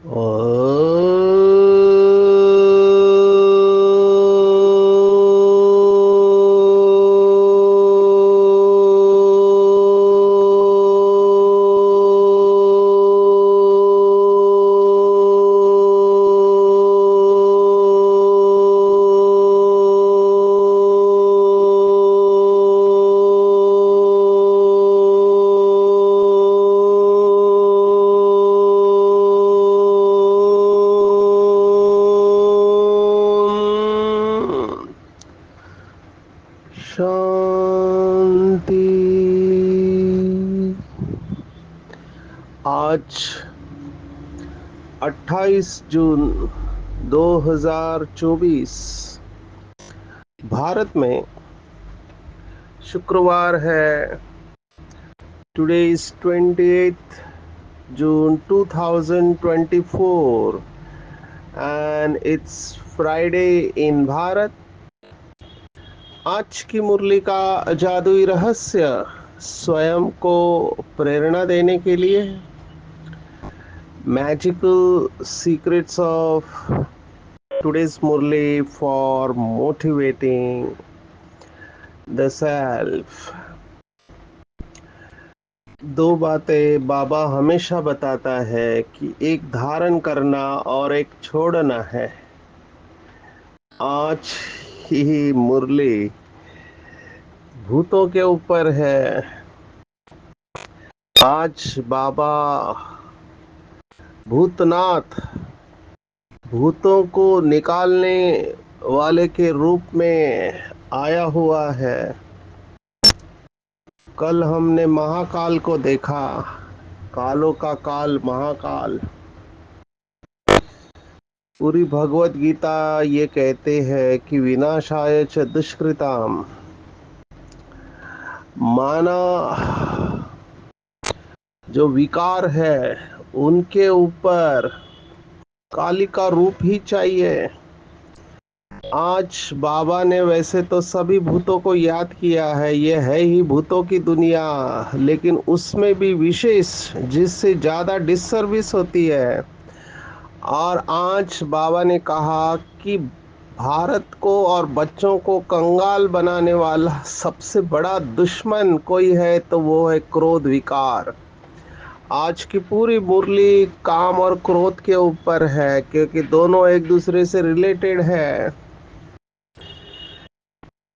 ओ शांति। आज 28 जून 2024 भारत में शुक्रवार है। Today is 28th June 2024 and it's Friday in Bharat. आज की मुरली का जादुई रहस्य स्वयं को प्रेरणा देने के लिए, magical secrets of today's Murli for motivating the self. दो बातें बाबा हमेशा बताता है कि एक धारण करना और एक छोड़ना है। आज ही मुरली भूतों के ऊपर है। आज बाबा भूतनाथ भूतों को निकालने वाले के रूप में आया हुआ है। कल हमने महाकाल को देखा, कालों का काल महाकाल। पूरी भगवत गीता ये कहते हैं कि विनाशाय च दुष्कृताम, माना जो विकार है उनके ऊपर काली का रूप ही चाहिए। आज बाबा ने वैसे तो सभी भूतों को याद किया है, ये है ही भूतों की दुनिया, लेकिन उसमें भी विशेष जिससे ज़्यादा डिससर्विस होती है। और आज बाबा ने कहा कि भारत को और बच्चों को कंगाल बनाने वाला सबसे बड़ा दुश्मन कोई है तो वो है क्रोध विकार। आज की पूरी मुरली काम और क्रोध के ऊपर है, क्योंकि दोनों एक दूसरे से रिलेटेड है।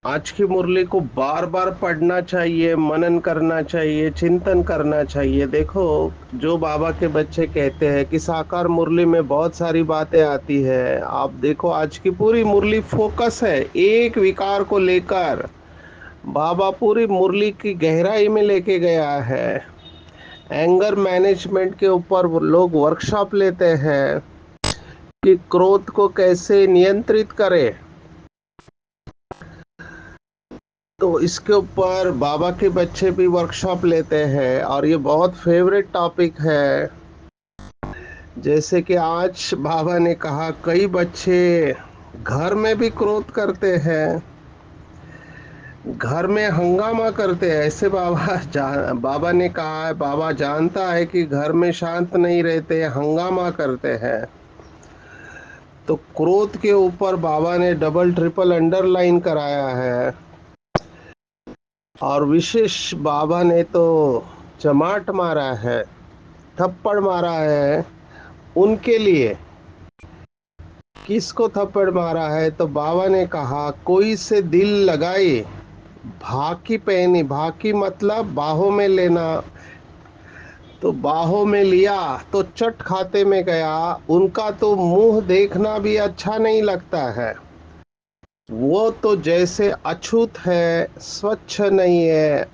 आज की मुरली को बार बार पढ़ना चाहिए, मनन करना चाहिए, चिंतन करना चाहिए। देखो, जो बाबा के बच्चे कहते हैं कि साकार मुरली में बहुत सारी बातें आती है, आप देखो आज की पूरी मुरली फोकस है एक विकार को लेकर। बाबा पूरी मुरली की गहराई में लेके गया है। एंगर मैनेजमेंट के ऊपर वो लोग वर्कशॉप लेते हैं कि क्रोध को कैसे नियंत्रित करें। तो इसके ऊपर बाबा के बच्चे भी वर्कशॉप लेते हैं और ये बहुत फेवरेट टॉपिक है। जैसे कि आज बाबा ने कहा कई बच्चे घर में भी क्रोध करते हैं, घर में हंगामा करते हैं। ऐसे बाबा ने कहा है, बाबा जानता है कि घर में शांत नहीं रहते, हंगामा करते हैं। तो क्रोध के ऊपर बाबा ने डबल ट्रिपल अंडरलाइन कराया है। और विशेष बाबा ने तो चमाट मारा है, थप्पड़ मारा है उनके लिए। किसको थप्पड़ मारा है तो बाबा ने कहा कोई से दिल लगाए, भाकी पहनी, भाकी मतलब बाहों में लेना। तो बाहों में लिया तो चट खाते में गया। उनका तो मुंह देखना भी अच्छा नहीं लगता है। वो तो जैसे अछूत है, स्वच्छ नहीं है।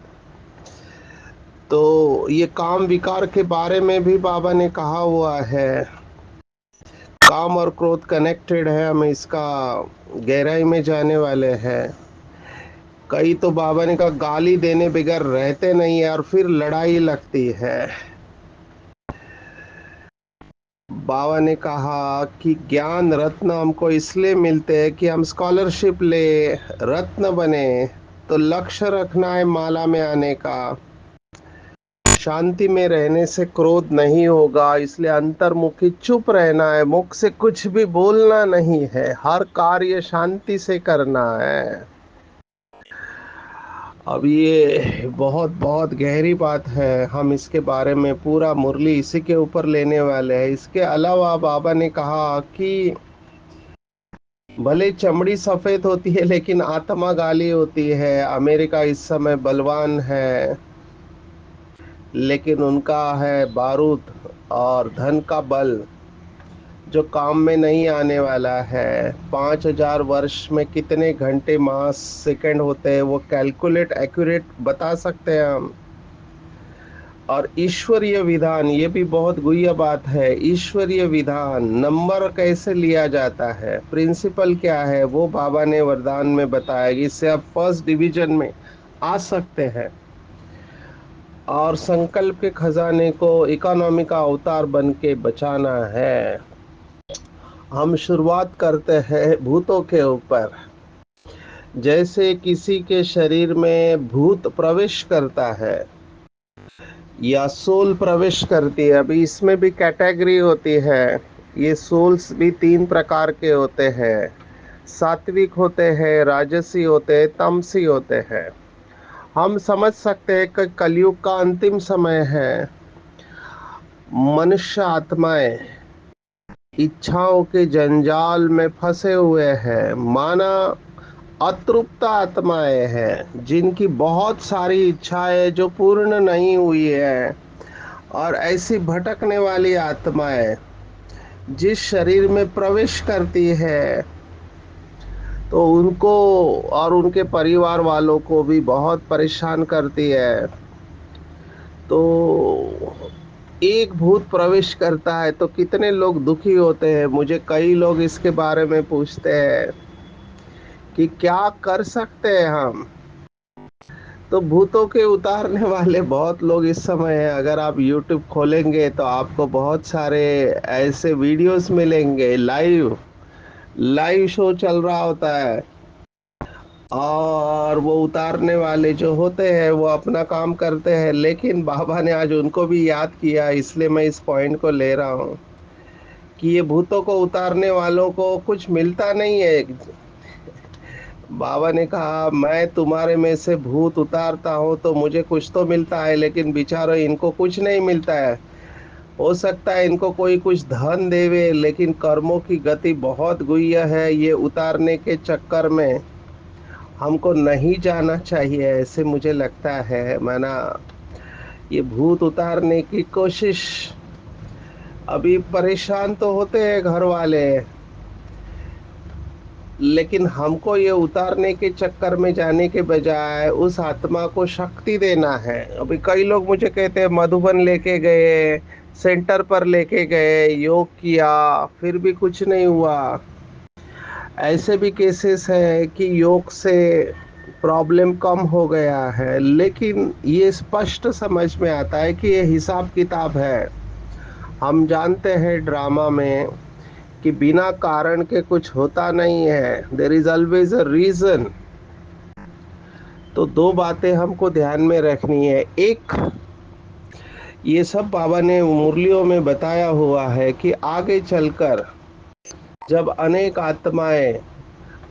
तो ये काम विकार के बारे में भी बाबा ने कहा हुआ है। काम और क्रोध कनेक्टेड है, हम इसका गहराई में जाने वाले हैं। कई तो बाबा ने कहा गाली देने बगैर रहते नहीं है और फिर लड़ाई लगती है। बाबा ने कहा कि ज्ञान रत्न हमको इसलिए मिलते हैं कि हम स्कॉलरशिप ले, रत्न बने। तो लक्ष्य रखना है माला में आने का। शांति में रहने से क्रोध नहीं होगा, इसलिए अंतर्मुखी चुप रहना है, मुख से कुछ भी बोलना नहीं है, हर कार्य शांति से करना है। अब ये बहुत बहुत गहरी बात है, हम इसके बारे में पूरा मुरली इसी के ऊपर लेने वाले हैं। इसके अलावा बाबा ने कहा कि भले चमड़ी सफेद होती है लेकिन आत्मा काली होती है। अमेरिका इस समय बलवान है, लेकिन उनका है बारूद और धन का बल, जो काम में नहीं आने वाला है। 5,000 वर्ष में कितने घंटे मास सेकंड होते हैं वो कैलकुलेट एक्यूरेट बता सकते हैं हम। और ईश्वरीय विधान, ये भी बहुत गुह्य बात है। ईश्वरीय विधान नंबर कैसे लिया जाता है, प्रिंसिपल क्या है, वो बाबा ने वरदान में बताया कि इससे आप फर्स्ट डिवीजन में आ सकते हैं। और संकल्प के खजाने को इकोनॉमी का अवतार बन के बचाना है। हम शुरुआत करते हैं भूतों के ऊपर। जैसे किसी के शरीर में भूत प्रवेश करता है या सोल प्रवेश करती है, अभी इसमें भी कैटेगरी होती है। ये सोल्स भी 3 प्रकार के होते हैं, सात्विक होते हैं, राजसी होते हैं, तमसी होते हैं। हम समझ सकते हैं कि कलयुग का अंतिम समय है। मनुष्य आत्माएं इच्छाओं के जंजाल में फंसे हुए हैं, माना अतृप्त आत्माएं हैं जिनकी बहुत सारी इच्छाएं जो पूर्ण नहीं हुई है। और ऐसी भटकने वाली आत्माएं जिस शरीर में प्रवेश करती है तो उनको और उनके परिवार वालों को भी बहुत परेशान करती है। तो एक भूत प्रवेश करता है तो कितने लोग दुखी होते हैं। मुझे कई लोग इसके बारे में पूछते हैं कि क्या कर सकते हैं हम। तो भूतों के उतारने वाले बहुत लोग इस समय हैं। अगर आप YouTube खोलेंगे तो आपको बहुत सारे ऐसे वीडियोस मिलेंगे, लाइव लाइव शो चल रहा होता है। और वो उतारने वाले जो होते हैं वो अपना काम करते हैं, लेकिन बाबा ने आज उनको भी याद किया, इसलिए मैं इस पॉइंट को ले रहा हूँ कि ये भूतों को उतारने वालों को कुछ मिलता नहीं है। बाबा ने कहा मैं तुम्हारे में से भूत उतारता हूँ तो मुझे कुछ तो मिलता है, लेकिन बेचारों इनको कुछ नहीं मिलता है। हो सकता है इनको कोई कुछ धन देवे, लेकिन कर्मों की गति बहुत गुह्य है। ये उतारने के चक्कर में हमको नहीं जाना चाहिए, ऐसे मुझे लगता है। माना ये भूत उतारने की कोशिश, अभी परेशान तो होते हैं घर वाले, लेकिन हमको ये उतारने के चक्कर में जाने के बजाय उस आत्मा को शक्ति देना है। अभी कई लोग मुझे कहते हैं मधुबन लेके गए, सेंटर पर लेके गए, योग किया, फिर भी कुछ नहीं हुआ। ऐसे भी केसेस हैं कि योग से प्रॉब्लम कम हो गया है, लेकिन ये स्पष्ट समझ में आता है कि ये हिसाब किताब है। हम जानते हैं ड्रामा में कि बिना कारण के कुछ होता नहीं है, there is always a reason. तो 2 बातें हमको ध्यान में रखनी है। एक, ये सब बाबा ने मुरलियों में बताया हुआ है कि आगे चलकर जब अनेक आत्माएं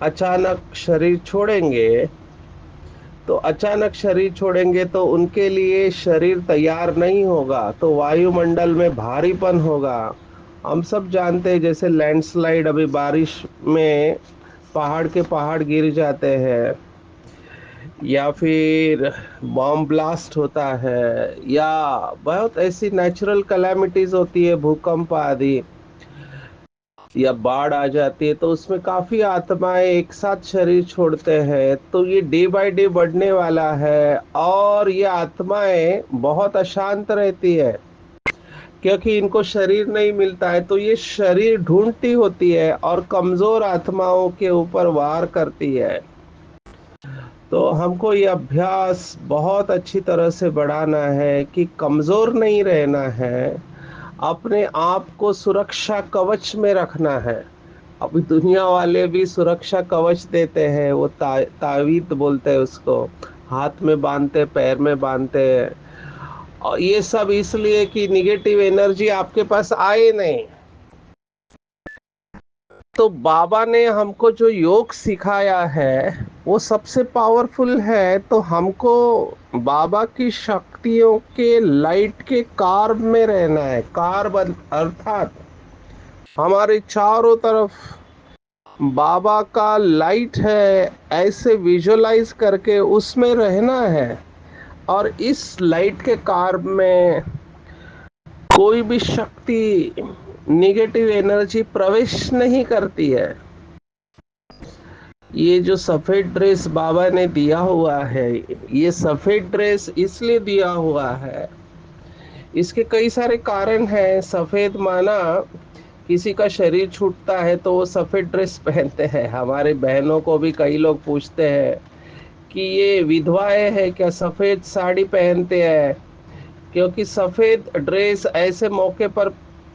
अचानक शरीर छोड़ेंगे, तो अचानक शरीर छोड़ेंगे तो उनके लिए शरीर तैयार नहीं होगा, तो वायुमंडल में भारीपन होगा। हम सब जानते हैं जैसे लैंडस्लाइड, अभी बारिश में पहाड़ के पहाड़ गिर जाते हैं, या फिर बॉम्ब ब्लास्ट होता है, या बहुत ऐसी नेचुरल कैलामिटीज होती है, भूकंप आदि, या बाढ़ आ जाती है, तो उसमें काफी आत्माएं एक साथ शरीर छोड़ते हैं। तो ये डे बाय डे बढ़ने वाला है, और ये आत्माएं बहुत अशांत रहती है क्योंकि इनको शरीर नहीं मिलता है। तो ये शरीर ढूंढती होती है और कमजोर आत्माओं के ऊपर वार करती है। तो हमको ये अभ्यास बहुत अच्छी तरह से बढ़ाना है कि कमजोर नहीं रहना है, अपने आप को सुरक्षा कवच में रखना है। अभी दुनिया वाले भी सुरक्षा कवच देते हैं, वो तावीज बोलते हैं उसको, हाथ में बांधते, पैर में बांधते, और ये सब इसलिए कि निगेटिव एनर्जी आपके पास आए नहीं। तो बाबा ने हमको जो योग सिखाया है वो सबसे पावरफुल है। तो हमको बाबा की शक्तियों के लाइट के कार्ब में रहना है। कार्ब अर्थात हमारे चारों तरफ बाबा का लाइट है, ऐसे विजुअलाइज करके उसमें रहना है। और इस लाइट के कार्ब में कोई भी शक्ति, निगेटिव एनर्जी प्रवेश नहीं करती है। ये जो सफेद ड्रेस बाबा ने दिया हुआ है, ये सफेद ड्रेस इसलिए दिया हुआ है, इसके कई सारे कारण हैं। सफेद माना किसी का शरीर छूटता है तो वो सफेद ड्रेस पहनते हैं। हमारे बहनों को भी कई लोग पूछते हैं कि ये विधवाएं हैं क्या, सफेद साड़ी पहनते हैं। क्योंकि सफेद ड्रेस ऐसे मौके पर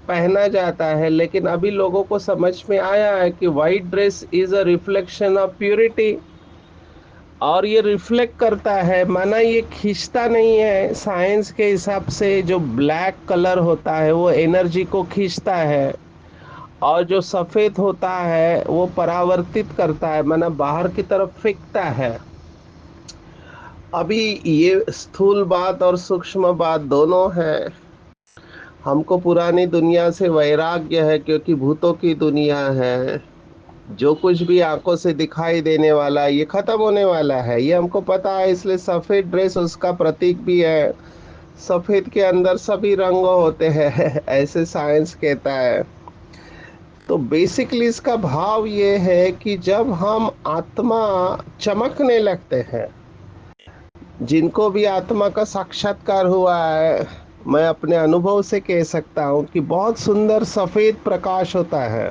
पहना जाता है। लेकिन अभी लोगों को समझ में आया है कि white dress is a reflection of purity, और ये रिफ्लेक्ट करता है, माना ये खींचता नहीं है। साइंस के हिसाब से जो ब्लैक कलर होता है वो एनर्जी को खींचता है, और जो सफेद होता है वो परावर्तित करता है, माना बाहर की तरफ फेंकता है। अभी ये स्थूल बात और सूक्ष्म बात दोनों है। हमको पुरानी दुनिया से वैराग्य है, क्योंकि भूतों की दुनिया है। जो कुछ भी आंखों से दिखाई देने वाला है ये खत्म होने वाला है, ये हमको पता है। इसलिए सफेद ड्रेस उसका प्रतीक भी है। सफेद के अंदर सभी रंग होते हैं ऐसे साइंस कहता है। तो बेसिकली इसका भाव ये है कि जब हम आत्मा चमकने लगते हैं, जिनको भी आत्मा का साक्षात्कार हुआ है, मैं अपने अनुभव से कह सकता हूँ कि बहुत सुंदर सफेद प्रकाश होता है।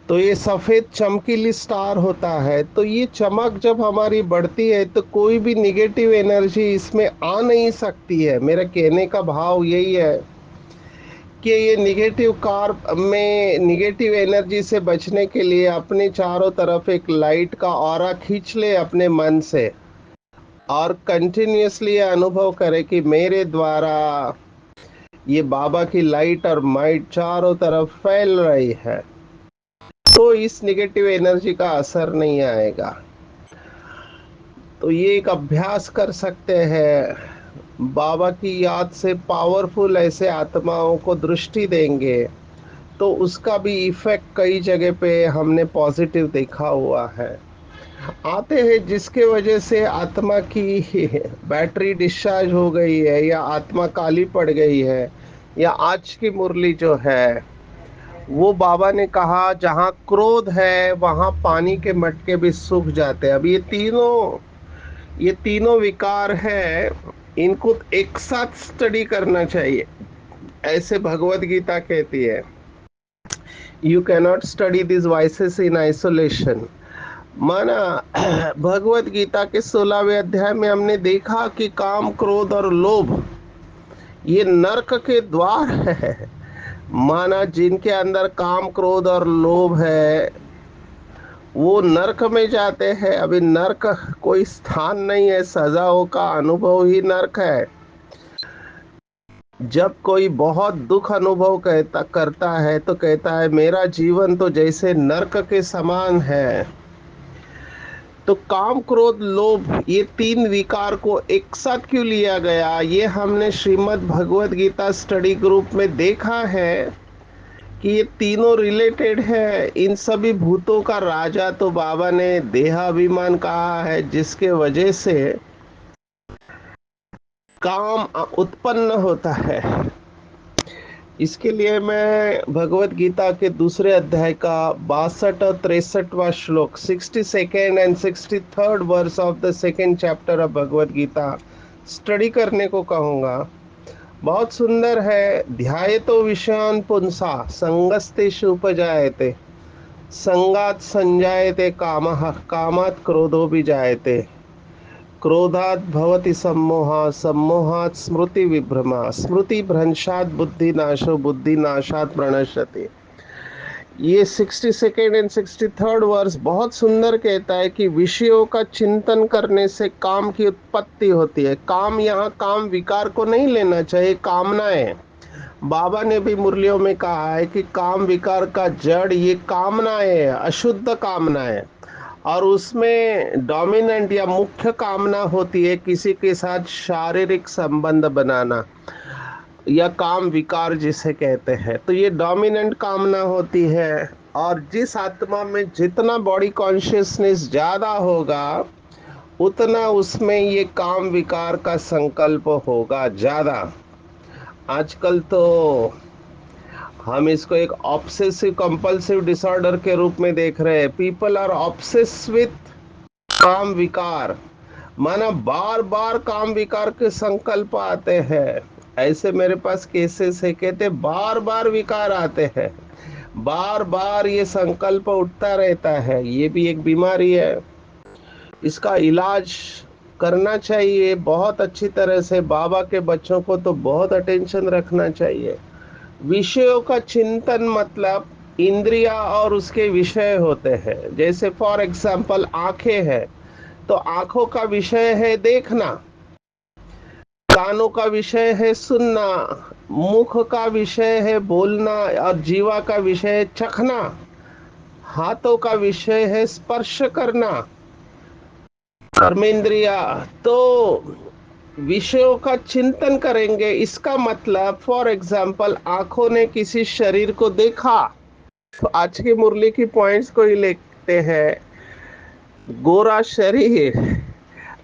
तो ये सफेद चमकीली स्टार होता है। तो ये चमक जब हमारी बढ़ती है तो कोई भी निगेटिव एनर्जी इसमें आ नहीं सकती है। मेरा कहने का भाव यही है कि ये निगेटिव कार्ब में निगेटिव एनर्जी से बचने के लिए अपने चारों तरफ एक लाइट का ऑरा खींच ले अपने मन से, और कंटिन्यूअसली ये अनुभव करे कि मेरे द्वारा ये बाबा की लाइट और माइट चारों तरफ फैल रही है। तो इस निगेटिव एनर्जी का असर नहीं आएगा। तो ये एक अभ्यास कर सकते हैं। बाबा की याद से पावरफुल ऐसे आत्माओं को दृष्टि देंगे तो उसका भी इफेक्ट कई जगह पे हमने पॉजिटिव देखा हुआ है। आते हैं जिसके वजह से आत्मा की बैटरी डिस्चार्ज हो गई है, या आत्मा काली पड़ गई है, या आज की मुरली जो है वो बाबा ने कहा जहाँ क्रोध है वहाँ पानी के मटके भी सूख जाते हैं। अब ये तीनों विकार है, इनको एक साथ स्टडी करना चाहिए। ऐसे भगवत गीता कहती है, you cannot study this vices in isolation. माना भगवत गीता के 16वें अध्याय में हमने देखा कि काम, क्रोध और लोभ ये नरक के द्वार है। माना जिनके अंदर काम, क्रोध और लोभ है वो नरक में जाते हैं। अभी नरक कोई स्थान नहीं है, सजाओं का अनुभव ही नरक है। जब कोई बहुत दुख अनुभव करता है तो कहता है मेरा जीवन तो जैसे नरक के समान है। तो काम, क्रोध, लोभ ये तीन विकार को एक साथ क्यों लिया गया, ये हमने श्रीमद् भगवत गीता स्टडी ग्रुप में देखा है कि ये तीनों रिलेटेड है। इन सभी भूतों का राजा तो बाबा ने देहाभिमान कहा है, जिसके वजह से काम उत्पन्न होता है। इसके लिए मैं भगवत गीता के दूसरे अध्याय का 62 और 63वां श्लोक, 62nd and 63rd verse of the second chapter of Bhagavad Gita study करने को कहूँगा। बहुत सुंदर है। ध्यायतो विषयान पुंसा संगस्तेषु उपजायते, संगात संजायते कामः, कामात् क्रोधो विजायते, क्रोधात् भवति सम्मोहः, सम्मोहात् स्मृति विभ्रमा, स्मृति भ्रंशात् बुद्धिनाशो, बुद्धिनाशात् प्रणश्यति। ये 62nd एंड 63rd वर्स बहुत सुंदर कहता है कि विषयों का चिंतन करने से काम की उत्पत्ति होती है। काम, यहाँ काम विकार को नहीं लेना चाहिए, कामनाएं। बाबा ने भी मुरलियों में कहा है कि काम विकार का जड़ ये कामनाएं है, अशुद्ध कामनाएं। और उसमें डोमिनेंट या मुख्य कामना होती है किसी के साथ शारीरिक संबंध बनाना, या काम विकार जिसे कहते हैं। तो ये डोमिनेंट कामना होती है। और जिस आत्मा में जितना बॉडी कॉन्शियसनेस ज्यादा होगा, उतना उसमें ये काम विकार का संकल्प होगा ज्यादा। आजकल तो हम इसको एक ऑब्सेसिव कंपल्सिव डिसऑर्डर के रूप में देख रहे हैं। पीपल आर ऑब्सेस विथ काम विकार, माना बार बार काम विकार के संकल्प आते हैं। ऐसे मेरे पास केसेस है, कहते बार बार विकार आते हैं, बार बार ये संकल्प उठता रहता है। ये भी एक बीमारी है, इसका इलाज करना चाहिए बहुत अच्छी तरह से। बाबा के बच्चों को तो बहुत अटेंशन रखना चाहिए। विषयों का चिंतन मतलब इंद्रिया और उसके विषय होते हैं। जैसे फॉर एग्जाम्पल आंखें हैं, तो आंखों का विषय है देखना, कानों का विषय है सुनना, मुख का विषय है बोलना, और जीवा का विषय है चखना, हाथों का विषय है स्पर्श करना, कर्मेंद्रिया। तो विषयों का चिंतन करेंगे, इसका मतलब फॉर एग्जाम्पल आंखों ने किसी शरीर को देखा। तो आज की मुरली की पॉइंट्स को ही लेते हैं। गोरा शरीर,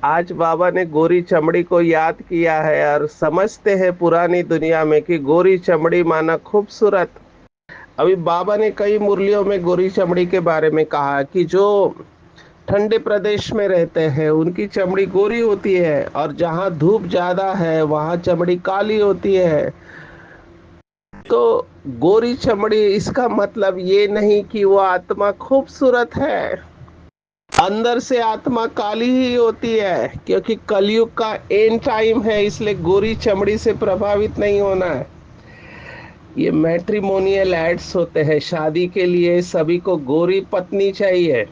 आज बाबा ने गोरी चमड़ी को याद किया है, और समझते हैं पुरानी दुनिया में कि गोरी चमड़ी माना खूबसूरत। अभी बाबा ने कई मुरलियों में गोरी चमड़ी के बारे में कहा कि जो ठंडे प्रदेश में रहते हैं उनकी चमड़ी गोरी होती है, और जहाँ धूप ज्यादा है वहाँ चमड़ी काली होती है। तो गोरी चमड़ी, इसका मतलब ये नहीं कि वो आत्मा खूबसूरत है, अंदर से आत्मा काली ही होती है, क्योंकि कलयुग का एंड टाइम है, इसलिए गोरी चमड़ी से प्रभावित नहीं होना है। ये मैट्रिमोनियल एड्स होते हैं, शादी के लिए सभी को गोरी पत्नी चाहिए,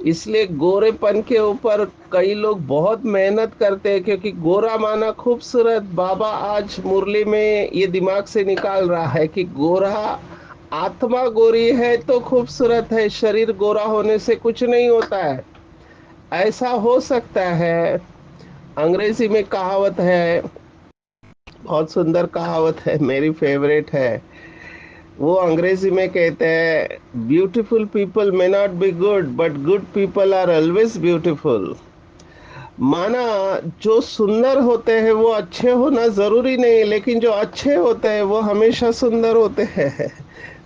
इसलिए गोरेपन के ऊपर कई लोग बहुत मेहनत करते हैं, क्योंकि गोरा माना खूबसूरत। बाबा आज मुरली में ये दिमाग से निकाल रहा है कि गोरा, आत्मा गोरी है तो खूबसूरत है, शरीर गोरा होने से कुछ नहीं होता है। ऐसा हो सकता है। अंग्रेजी में कहावत है, बहुत सुंदर कहावत है, मेरी फेवरेट है। वो अंग्रेजी में कहते हैं, beautiful people may not be good but good people are always beautiful. माना जो सुंदर होते हैं वो अच्छे होना जरूरी नहीं, लेकिन जो अच्छे होते हैं वो हमेशा सुंदर होते हैं।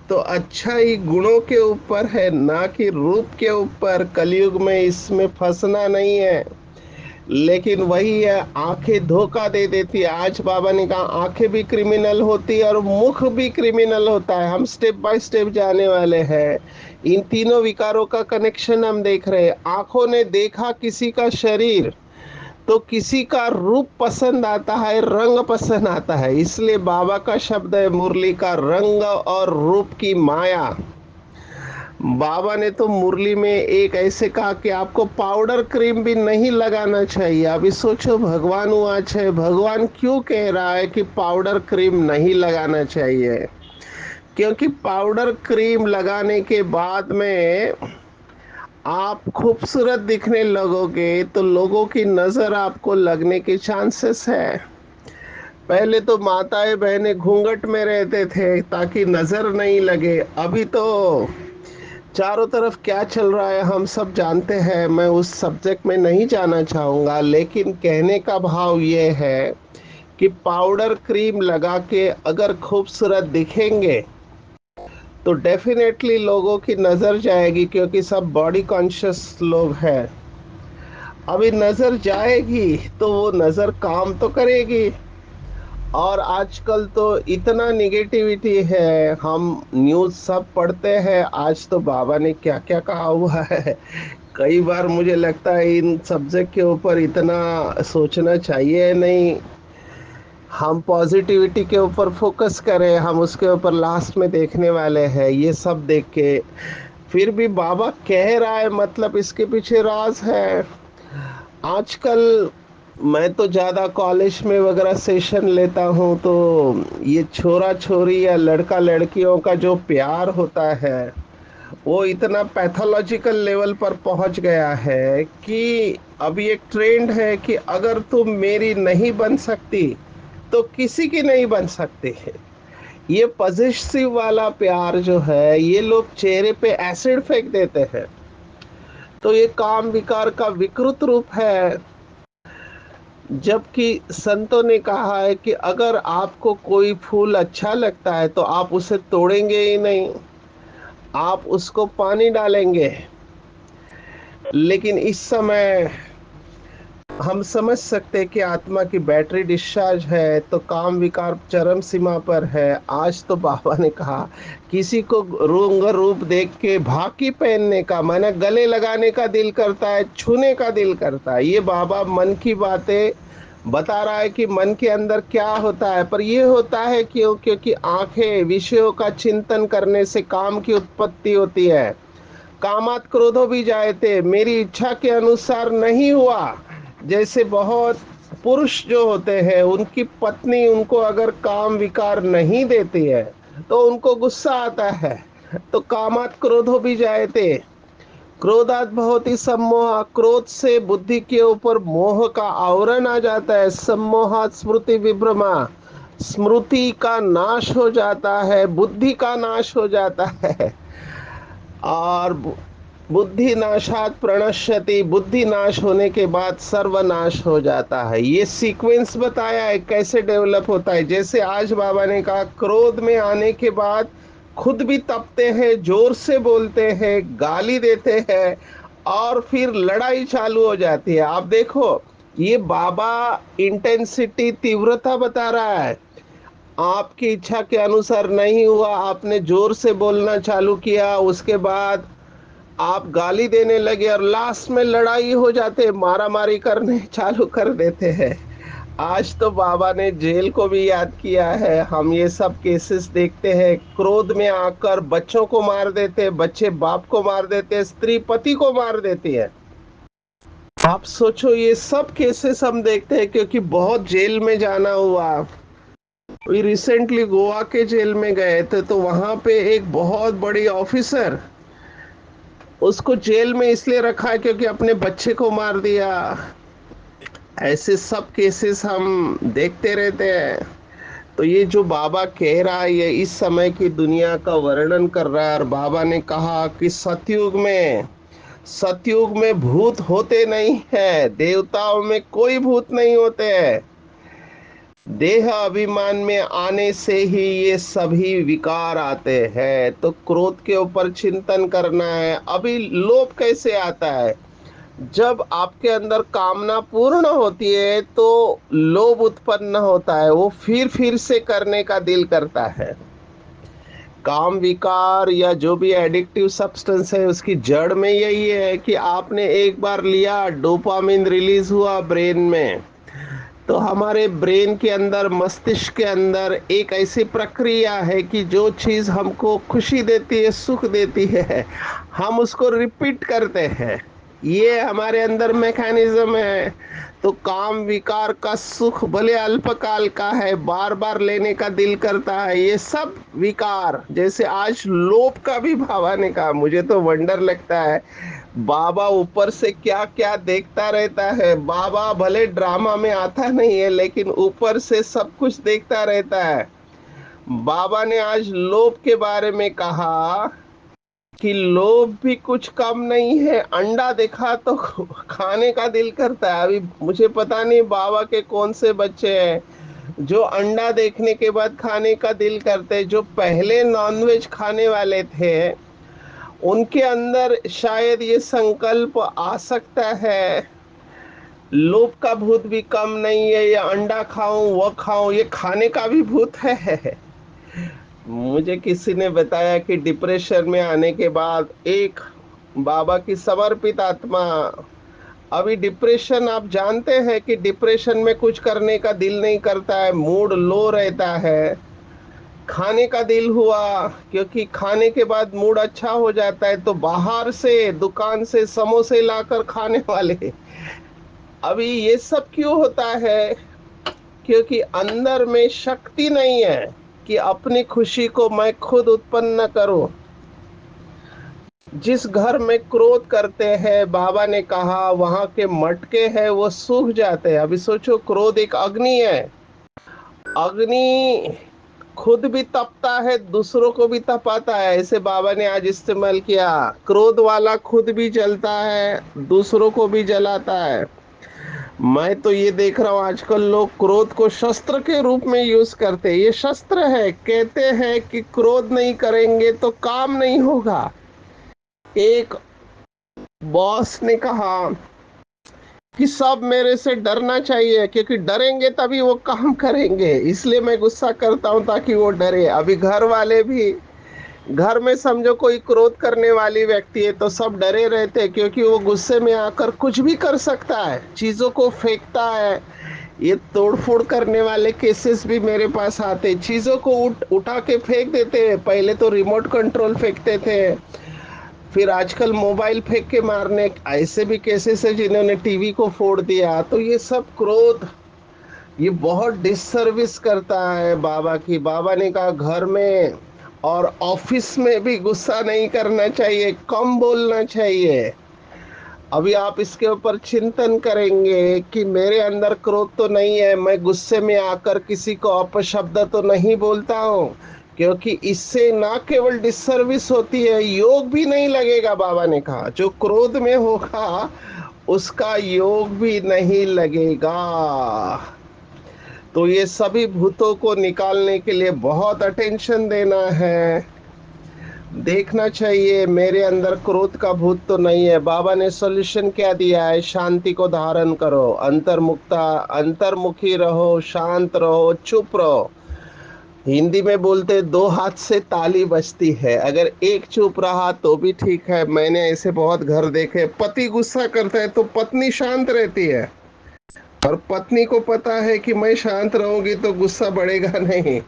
तो अच्छाई गुणों के ऊपर है, ना कि रूप के ऊपर। कलयुग में इसमें फंसना नहीं है। लेकिन वही है, आंखें धोखा दे देती है। आज बाबा ने कहा आंखें भी क्रिमिनल होती है और मुख भी क्रिमिनल होता है। हम स्टेप बाय स्टेप जाने वाले हैं। इन तीनों विकारों का कनेक्शन हम देख रहे हैं। आंखों ने देखा किसी का शरीर, तो किसी का रूप पसंद आता है, रंग पसंद आता है। इसलिए बाबा का शब्द है मुरली का, रंग और रूप की माया। बाबा ने तो मुरली में एक ऐसे कहा कि आपको पाउडर क्रीम भी नहीं लगाना चाहिए। अभी सोचो, भगवान आज है, भगवान क्यों कह रहा है कि पाउडर क्रीम नहीं लगाना चाहिए? क्योंकि पाउडर क्रीम लगाने के बाद में आप खूबसूरत दिखने लगोगे, तो लोगों की नजर आपको लगने के चांसेस है। पहले तो माताएं बहनें घूंघट में रहते थे ताकि नजर नहीं लगे। अभी तो चारों तरफ क्या चल रहा है हम सब जानते हैं। मैं उस सब्जेक्ट में नहीं जाना चाहूंगा, लेकिन कहने का भाव ये है कि पाउडर क्रीम लगा के अगर खूबसूरत दिखेंगे तो डेफिनेटली लोगों की नजर जाएगी, क्योंकि सब बॉडी कॉन्शियस लोग हैं। अभी नजर जाएगी तो वो नजर काम तो करेगी। और आजकल तो इतना निगेटिविटी है, हम न्यूज़ सब पढ़ते हैं। आज तो बाबा ने क्या क्या कहा हुआ है, कई बार मुझे लगता है इन सब्जेक्ट के ऊपर इतना सोचना चाहिए नहीं। हम पॉजिटिविटी के ऊपर फोकस करें, हम उसके ऊपर लास्ट में देखने वाले हैं। ये सब देख के फिर भी बाबा कह रहा है, मतलब इसके पीछे राज है। आजकल मैं तो ज़्यादा कॉलेज में वगैरह सेशन लेता हूँ, तो ये छोरा छोरी या लड़का लड़कियों का जो प्यार होता है वो इतना पैथोलॉजिकल लेवल पर पहुंच गया है कि अभी एक ट्रेंड है कि अगर तुम मेरी नहीं बन सकती तो किसी की नहीं बन सकती है। ये पॉजिटिव वाला प्यार जो है, ये लोग चेहरे पे एसिड फेंक देते हैं। तो ये काम विकार का विकृत रूप है। जबकि संतों ने कहा है कि अगर आपको कोई फूल अच्छा लगता है तो आप उसे तोड़ेंगे ही नहीं, आप उसको पानी डालेंगे। लेकिन इस समय हम समझ सकते हैं कि आत्मा की बैटरी डिस्चार्ज है, तो काम विकार चरम सीमा पर है। आज तो बाबा ने कहा, किसी को रंग रूप देख के भाकी पहनने का, माने गले लगाने का दिल करता है, छूने का दिल करता है। ये बाबा मन की बातें बता रहा है कि मन के अंदर क्या होता है। पर ये होता है क्यों? क्योंकि आंखें विषयों का चिंतन करने से काम की उत्पत्ति होती है। कामात क्रोधो भी जायते, मेरी इच्छा के अनुसार नहीं हुआ। जैसे बहुत पुरुष जो होते हैं, उनकी पत्नी उनको अगर काम विकार नहीं देती है तो उनको गुस्सा आता है। तो कामात क्रोधो भी जायते, क्रोधात बहुत ही सम्मोह, क्रोध से बुद्धि के ऊपर मोह का आवरण आ जाता है। सम्मोहात स्मृति विभ्रमा, स्मृति का नाश हो जाता है, बुद्धि का नाश हो जाता है। और बुद्धि नाशात प्रणश्यति, बुद्धि नाश होने के बाद सर्वनाश हो जाता है। ये सीक्वेंस बताया है कैसे डेवलप होता है। जैसे आज बाबा ने कहा, क्रोध में आने के बाद खुद भी तपते हैं, जोर से बोलते हैं, गाली देते हैं, और फिर लड़ाई चालू हो जाती है। आप देखो, ये बाबा इंटेंसिटी, तीव्रता बता रहा है। आपकी इच्छा के अनुसार नहीं हुआ, आपने जोर से बोलना चालू किया, उसके बाद आप गाली देने लगे और लास्ट में लड़ाई हो जाते, मारा मारी करने चालू कर देते हैं। आज तो बाबा ने जेल को भी याद किया है। हम ये सब केसेस देखते हैं, क्रोध में आकर बच्चों को मार देते, बच्चे बाप को मार देते, स्त्री पति को मार देती है। आप सोचो, ये सब केसेस हम देखते हैं क्योंकि बहुत जेल में जाना हुआ। अभी रिसेंटली गोवा के जेल में गए थे, तो वहां पे एक बहुत बड़ी ऑफिसर, उसको जेल में इसलिए रखा है क्योंकि अपने बच्चे को मार दिया। ऐसे सब केसेस हम देखते रहते हैं। तो ये जो बाबा कह रहा है, ये इस समय की दुनिया का वर्णन कर रहा है। और बाबा ने कहा कि सतयुग में भूत होते नहीं है, देवताओं में कोई भूत नहीं होते हैं। देह अभिमान में आने से ही ये सभी विकार आते हैं। तो क्रोध के ऊपर चिंतन करना है। अभी लोभ कैसे आता है? जब आपके अंदर कामना पूर्ण होती है तो लोभ उत्पन्न होता है, वो फिर से करने का दिल करता है। काम विकार या जो भी एडिक्टिव सब्सटेंस है, उसकी जड़ में यही है कि आपने एक बार लिया, डोपामिन रिलीज हुआ ब्रेन में, तो हमारे ब्रेन के अंदर, मस्तिष्क के अंदर एक ऐसी प्रक्रिया है कि जो चीज़ हमको खुशी देती है, सुख देती है, हम उसको रिपीट करते हैं। ये हमारे अंदर मैकेनिज्म है। तो काम विकार का सुख भले अल्पकाल का है, बार बार लेने का दिल करता है। ये सब विकार, जैसे आज लोभ का भी बाबा ने कहा, मुझे तो वंडर लगता है, बाबा ऊपर से क्या क्या देखता रहता है। बाबा भले ड्रामा में आता नहीं है, लेकिन ऊपर से सब कुछ देखता रहता है। बाबा ने आज लोभ के बारे में कहा कि लोभ भी कुछ कम नहीं है। अंडा देखा तो खाने का दिल करता है। अभी मुझे पता नहीं बाबा के कौन से बच्चे हैं जो अंडा देखने के बाद खाने का दिल करते हैं। जो पहले नॉनवेज खाने वाले थे, उनके अंदर शायद ये संकल्प आ सकता है। लोभ का भूत भी कम नहीं है, ये अंडा खाऊं वो खाऊं, ये खाने का भी भूत है। मुझे किसी ने बताया कि डिप्रेशन में आने के बाद एक बाबा की समर्पित आत्मा अभी डिप्रेशन, आप जानते हैं कि डिप्रेशन में कुछ करने का दिल नहीं करता है, मूड लो रहता है। खाने का दिल हुआ, क्योंकि खाने के बाद मूड अच्छा हो जाता है, तो बाहर से दुकान से समोसे लाकर खाने वाले। अभी ये सब क्यों होता है? क्योंकि अंदर में शक्ति नहीं है कि अपनी खुशी को मैं खुद उत्पन्न करूं। जिस घर में क्रोध करते हैं, बाबा ने कहा वहां के मटके हैं वो सूख जाते हैं। अभी सोचो, क्रोध एक अग्नि है। अग्नि खुद भी तपता है, दूसरों को भी तपाता है। ऐसे बाबा ने आज इस्तेमाल किया। क्रोध वाला खुद भी जलता है, दूसरों को भी जलाता है। मैं तो ये देख रहा हूँ आजकल लोग क्रोध को शस्त्र के रूप में यूज करते हैं। ये शस्त्र है, कहते हैं कि क्रोध नहीं करेंगे तो काम नहीं होगा। एक बॉस ने कहा कि सब मेरे से डरना चाहिए, क्योंकि डरेंगे तभी वो काम करेंगे, इसलिए मैं गुस्सा करता हूं ताकि वो डरे। अभी घर वाले भी, घर में समझो कोई क्रोध करने वाली व्यक्ति है तो सब डरे रहते हैं, क्योंकि वो गुस्से में आकर कुछ भी कर सकता है, चीजों को फेंकता है। ये तोड़फोड़ करने वाले केसेस भी मेरे पास आते, चीजों को उठा के फेंक देते हैं। पहले तो रिमोट कंट्रोल फेंकते थे, फिर आजकल मोबाइल फेंक के मारने, ऐसे भी केसेस है जिन्होंने टीवी को फोड़ दिया। तो ये सब क्रोध, ये बहुत डिससर्विस करता है बाबा की। बाबा ने कहा घर में और ऑफिस में भी गुस्सा नहीं करना चाहिए, कम बोलना चाहिए। अभी आप इसके ऊपर चिंतन करेंगे कि मेरे अंदर क्रोध तो नहीं है, मैं गुस्से में आकर किसी को अपशब्द तो नहीं बोलता हूँ, क्योंकि इससे ना केवल डिससर्विस होती है, योग भी नहीं लगेगा। बाबा ने कहा जो क्रोध में होगा उसका योग भी नहीं लगेगा। तो ये सभी भूतों को निकालने के लिए बहुत अटेंशन देना है। देखना चाहिए मेरे अंदर क्रोध का भूत तो नहीं है। बाबा ने सॉल्यूशन क्या दिया है? शांति को धारण करो, अंतर्मुक्ता, अंतर्मुखी रहो, शांत रहो, चुप रहो। हिंदी में बोलते दो हाथ से ताली बजती है, अगर एक चुप रहा तो भी ठीक है। मैंने ऐसे बहुत घर देखे, पति गुस्सा करता है तो पत्नी शांत रहती है, और पत्नी को पता है कि मैं शांत रहूंगी तो गुस्सा बढ़ेगा नहीं।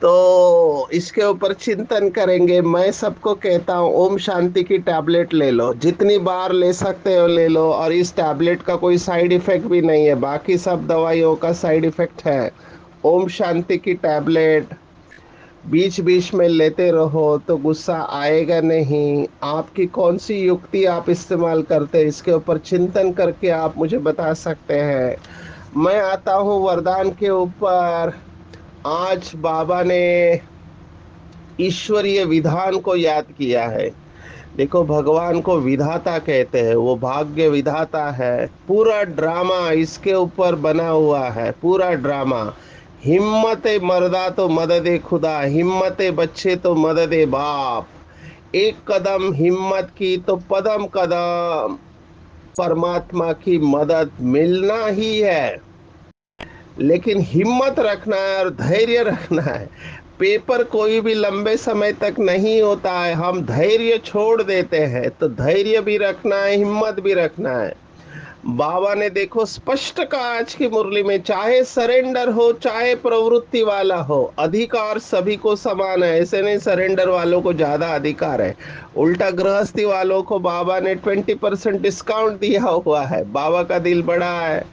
तो इसके ऊपर चिंतन करेंगे। मैं सबको कहता हूँ ओम शांति की टैबलेट ले लो, जितनी बार ले सकते हो ले लो, और इस टैबलेट का कोई साइड इफेक्ट भी नहीं है, बाकी सब दवाइयों का साइड इफेक्ट है। ओम शांति की टैबलेट बीच बीच में लेते रहो तो गुस्सा आएगा नहीं। आपकी कौन सी युक्ति आप इस्तेमाल करते हैं, इसके ऊपर चिंतन करके आप मुझे बता सकते हैं। मैं आता हूँ वरदान के ऊपर। आज बाबा ने ईश्वरीय विधान को याद किया है। देखो, भगवान को विधाता कहते हैं, वो भाग्य विधाता है। पूरा ड्रामा इसके ऊपर बना हुआ है, पूरा ड्रामा। हिम्मत मर्दा तो मदद खुदा, हिम्मत बच्चे तो मदद बाप। एक कदम हिम्मत की तो पदम कदम परमात्मा की मदद मिलना ही है। लेकिन हिम्मत रखना है और धैर्य रखना है। पेपर कोई भी लंबे समय तक नहीं होता है, हम धैर्य छोड़ देते हैं। तो धैर्य भी रखना है, हिम्मत भी रखना है। बाबा ने देखो स्पष्ट कहा आज की मुरली में, चाहे सरेंडर हो चाहे प्रवृत्ति वाला हो, अधिकार सभी को समान है। ऐसे नहीं सरेंडर वालों को ज्यादा अधिकार है, उल्टा गृहस्थी वालों को बाबा ने 20% डिस्काउंट दिया हुआ है। बाबा का दिल बड़ा है।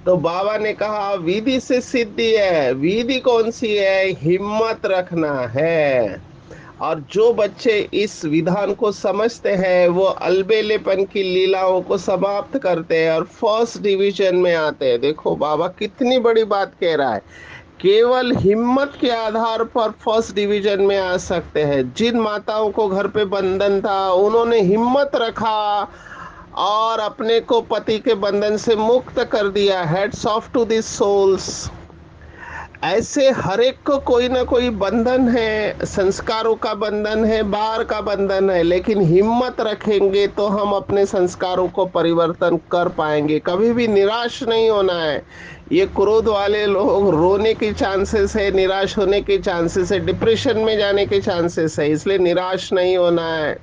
तो बाबा ने कहा विधि से सिद्धि है। विधि कौन सी है? हिम्मत रखना है। और जो बच्चे इस विधान को समझते हैं वो अलबेलेपन की लीलाओं को समाप्त करते हैं और फर्स्ट डिवीजन में आते हैं। देखो बाबा कितनी बड़ी बात कह रहा है, केवल हिम्मत के आधार पर फर्स्ट डिवीजन में आ सकते हैं। जिन माताओं को घर पे बंधन था उन्होंने हिम्मत रखा और अपने को पति के बंधन से मुक्त कर दिया। Heads off to this souls. ऐसे हर एक को कोई ना कोई बंधन है, संस्कारों का बंधन है, बाहर का बंधन है, लेकिन हिम्मत रखेंगे तो हम अपने संस्कारों को परिवर्तन कर पाएंगे। कभी भी निराश नहीं होना है। ये क्रोध वाले लोग रोने के चांसेस है, निराश होने के चांसेस है, डिप्रेशन में जाने के चांसेस है, इसलिए निराश नहीं होना है।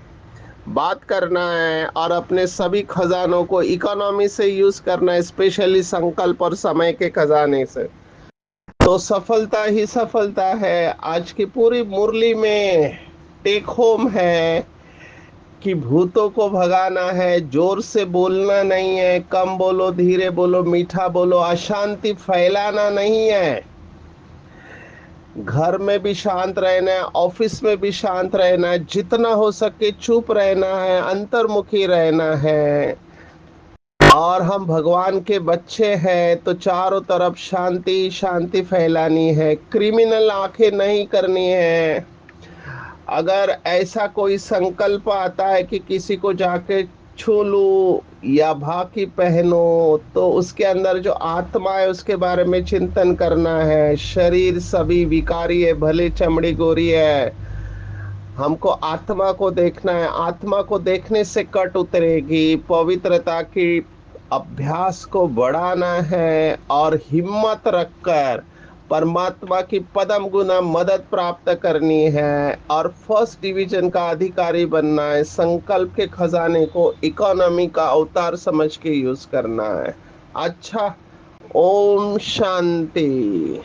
बात करना है और अपने सभी खजानों को इकोनॉमी से यूज करना है, स्पेशली संकल्प और समय के खजाने से। तो सफलता ही सफलता है। आज की पूरी मुरली में टेक होम है कि भूतों को भगाना है, जोर से बोलना नहीं है, कम बोलो, धीरे बोलो, मीठा बोलो, अशांति फैलाना नहीं है। घर में भी शांत रहना है, ऑफिस में भी शांत रहना है, जितना हो सके चुप रहना है, अंतर्मुखी रहना है। और हम भगवान के बच्चे हैं तो चारों तरफ शांति शांति फैलानी है, क्रिमिनल आंखें नहीं करनी है। अगर ऐसा कोई संकल्प आता है कि किसी को जाके छू लूं या भाकी पहनो, तो उसके अंदर जो आत्मा है उसके बारे में चिंतन करना है। शरीर सभी विकारी है, भले चमड़ी गोरी है, हमको आत्मा को देखना है। आत्मा को देखने से कट उतरेगी। पवित्रता की अभ्यास को बढ़ाना है और हिम्मत रखकर परमात्मा की पदम गुना मदद प्राप्त करनी है और फर्स्ट डिवीजन का अधिकारी बनना है। संकल्प के खजाने को इकोनॉमी का अवतार समझ के यूज करना है। अच्छा, ओम शांति।